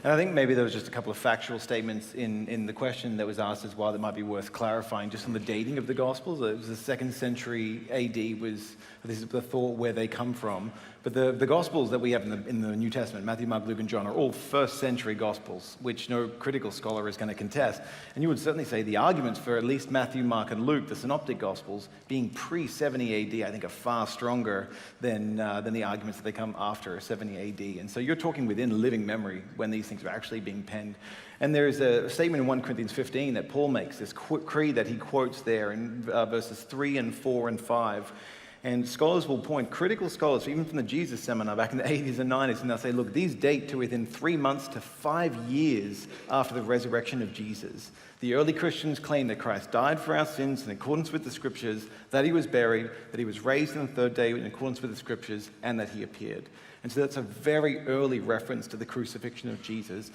And I think maybe there was just a couple of factual statements in the question that was asked as well that might be worth clarifying, just on the dating of the Gospels. It was the 2nd century AD was, this is the thought where they come from. But the Gospels that we have in the New Testament, Matthew, Mark, Luke, and John, are all 1st century Gospels, which no critical scholar is going to contest. And you would certainly say the arguments for at least Matthew, Mark, and Luke, the Synoptic Gospels, being pre-70 AD, I think are far stronger than the arguments that they come after 70 AD. And so you're talking within living memory when these things are actually being penned. And there's a statement in 1 Corinthians 15 that Paul makes, this creed that he quotes there in verses 3 and 4 and 5. And scholars will point, critical scholars, even from the Jesus Seminar back in the 80s and 90s, and they'll say, look, these date to within 3 months to 5 years after the resurrection of Jesus. The early Christians claimed that Christ died for our sins in accordance with the Scriptures, that he was buried, that he was raised on the 3rd day in accordance with the Scriptures, and that he appeared. And so that's a very early reference to the crucifixion of Jesus,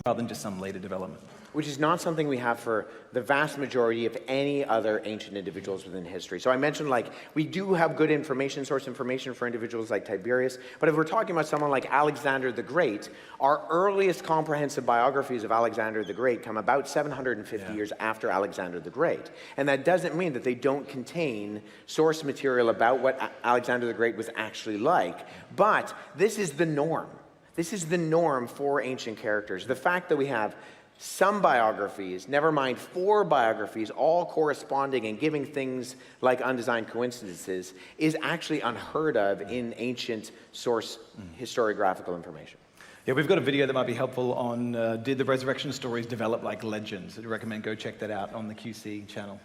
rather than just some later development. Which is not something we have for the vast majority of any other ancient individuals within history. So I mentioned, like, we do have good information, source information for individuals like Tiberius, but if we're talking about someone like Alexander the Great, our earliest comprehensive biographies of Alexander the Great come about 750 years after Alexander the Great. And that doesn't mean that they don't contain source material about what Alexander the Great was actually like, but this is the norm. This is the norm for ancient characters. The fact that we have some biographies, never mind 4 biographies, all corresponding and giving things like undesigned coincidences, is actually unheard of in ancient source historiographical information. Yeah, we've got a video that might be helpful on did the resurrection stories develop like legends? I'd recommend go check that out on the QC channel.